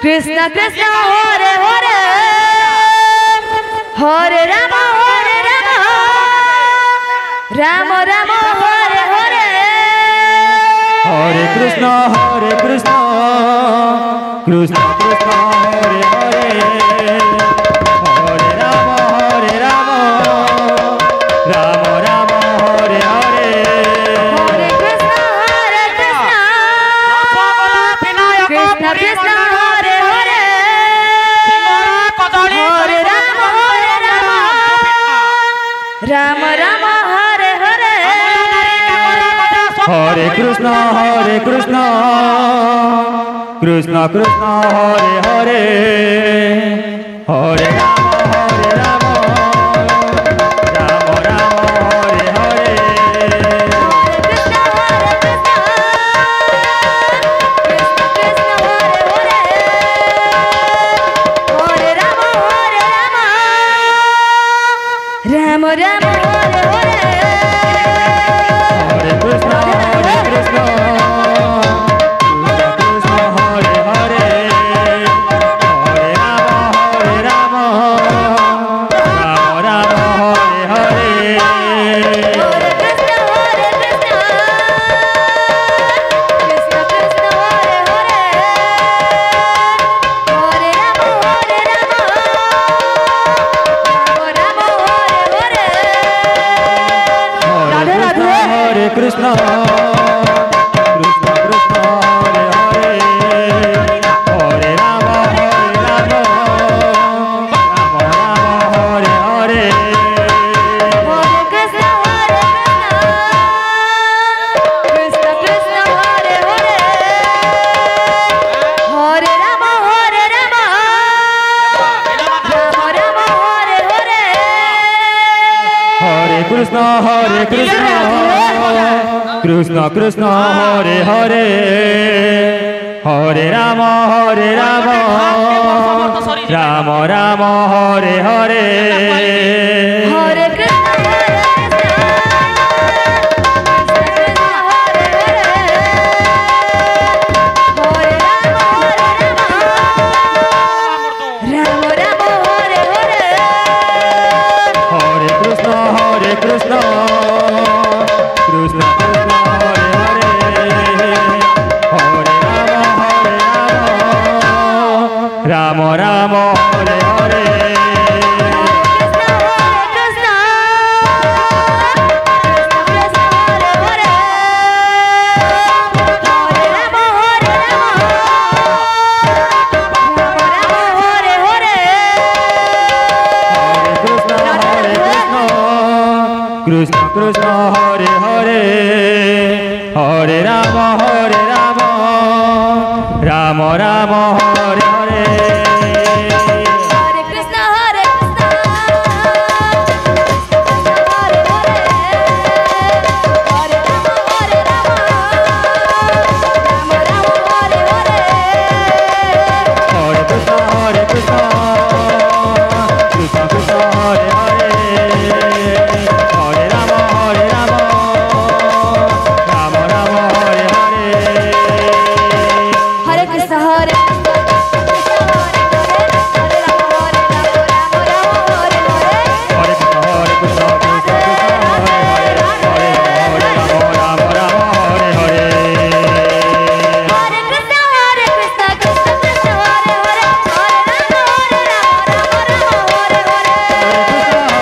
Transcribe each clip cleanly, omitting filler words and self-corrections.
Krishna Krishna Hare Hare Hare Rama Rama Rama Hare Hare Hare Krishna Krishna Krishna Hare Hare Hare Rama Rama Rama Hare Hare Hare Krishna Krishna Krishna Hare Hare Hare Rama Rama Rama Hare Hare Hare Krishna Krishna Krishna Hare Hare Hare Rama Rama Rama Hare Hare Krishna Krishna Hare Rama Rama Rama Hare Hare Hare Krishna Krishna Krishna Hare Hare Hare Rama Rama Rama Hare Hare Hare Krishna Krishna Krishna Hare Hare Hare Rama Rama Hare Hare Radhe Radhe Hare Krishna Krishna Krishna Hare Hare Hare Rama Rama Hare Hare Hare Krishna Krishna Krishna Hare Hare Hare Rama Rama Rama Hare Hare Hare Krishna Krishna Krishna Hare Hare Hare Rama Rama Rama Hare Hare Hare Krishna Krishna Hare Hare Hare Rama Rama Rama Hare Hare Hare Krishna Krishna Krishna Hare Hare Hare Rama Rama Hare Hare Krishna Krishna Hare Hare Hare Rama Rama Rama Hare Hare Hare Krishna Hare Hare Rama Rama Hare Hare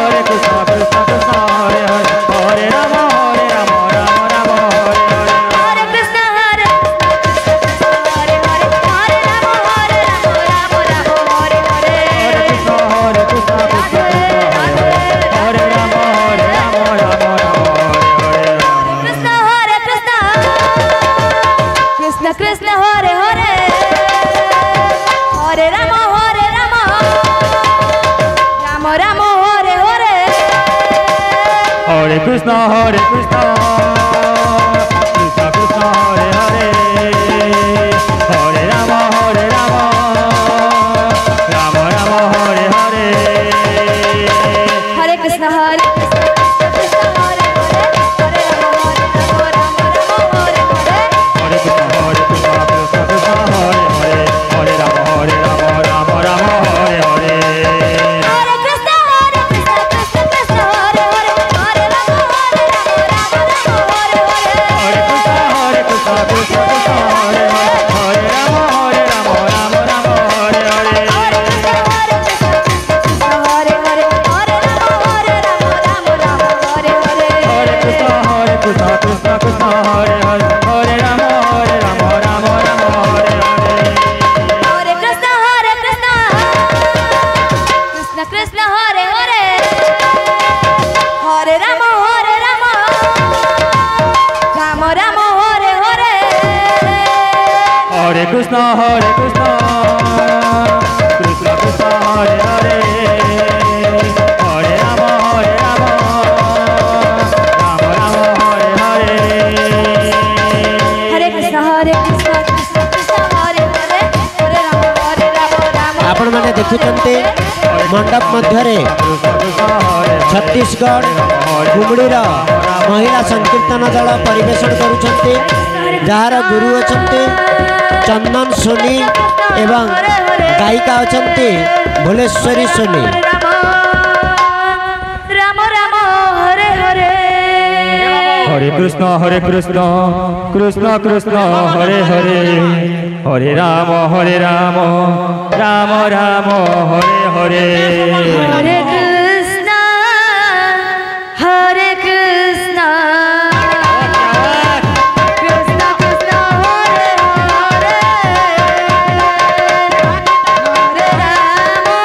Hare Krishna Krishna Krishna Krishna Hare Hare Hare Rama Rama Rama Hare Hare Hare Krishna Hare Krishna Hare Hare Hare Rama Rama Rama Hare Hare Hare Krishna Krishna Krishna Hare Hare Hare Rama Rama Rama Hare Hare Hare Krishna Hare Krishna Hare Hare Hare Rama Rama Hare Hare Hare Krishna Krishna Krishna Hare Hare Hare Rama Hare Krishna Krishna Krishna Hare Hare Hare Rama Rama Rama Hare Hare Hare Krishna Krishna Krishna Hare Hare Hare Rama Rama आपण माने देखुचंते मंडप मध्यरे छत्तीसगढ़ घुमड़ीर महिला संकीर्तन दल परिवेशन करुछंते jar गुरु अछंते चंदन सोनी एवं गायिका अछंते भुलेश्वरी Soni. Ram Ram Hare Hare Hare Krishna Krishna Krishna Hare Hare Hare Rama Rama Rama Hare Hare Hare Krishna Krishna Krishna Krishna Hare Hare Hare Rama Hare Rama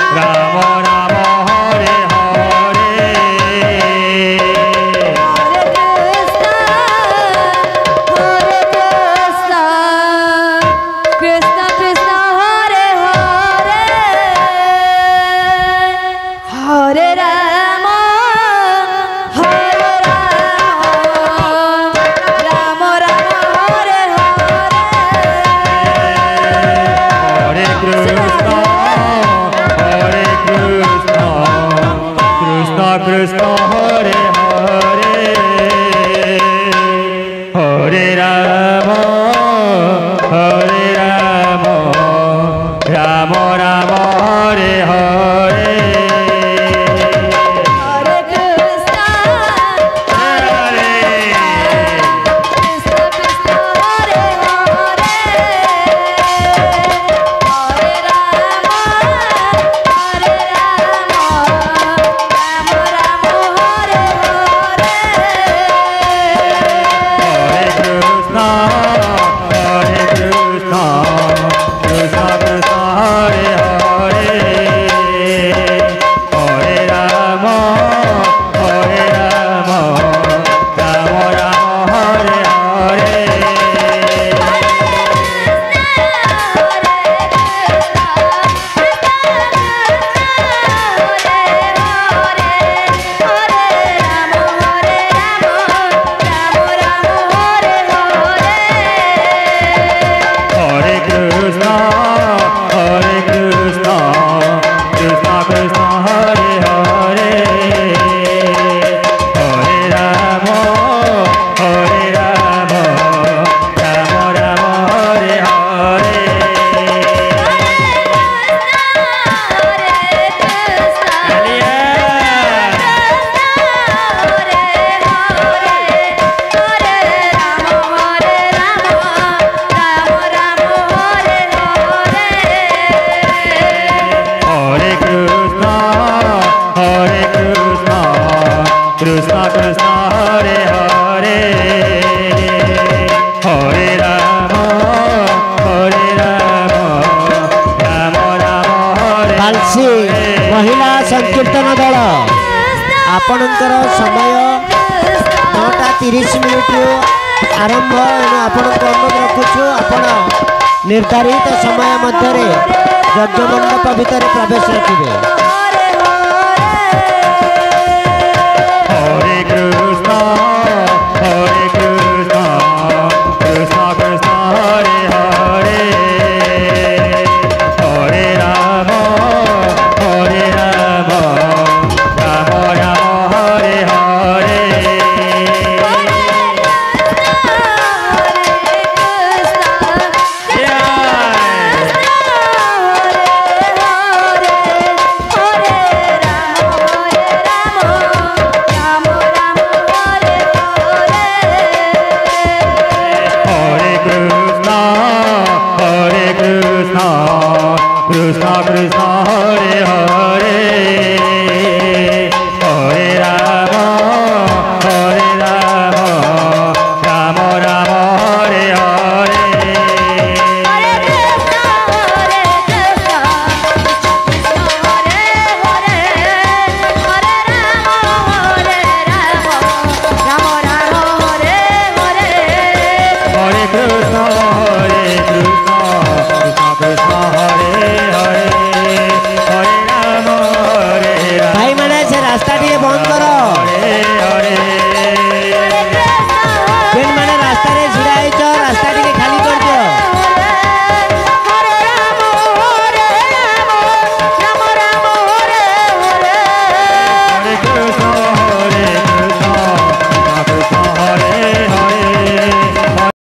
Rama Rama Hare Hare Hare Krishna Krishna Krishna Hare Hare Hare Rama Rama Rama Hare Hare Krishna Krishna Hare Hare Hare Rama Hare Rama Rama Rama Hare Hare Krishna Krishna Krishna Hare Hare Hare Rama Rama Rama Hare Hare Hare Krishna Hare Krishna Krishna Hare Hare Hare Rama Hare Rama Rama Rama Hare Hare Hare Krishna Krishna Krishna Hare Hare Hare Rama Rama Rama Hare Hare Hare Krishna Krishna Krishna Hare Hare Hare Rama Rama Rama Hare Hare Hare Krishna Krishna Krishna Hare Hare Hare Rama Rama Hare Kalsi महिला संकीर्तन दल आपणकर समय 9:30 आरंभ एणु आपण अनुरोध रखुछु आपण निर्धारित समय मध्य यज्ञ मंडप भितर प्रवेश रखिबे। Hare Krishna Krishna Krishna Hare Hare Hare Rama Rama Rama Hare Hare Hare Hare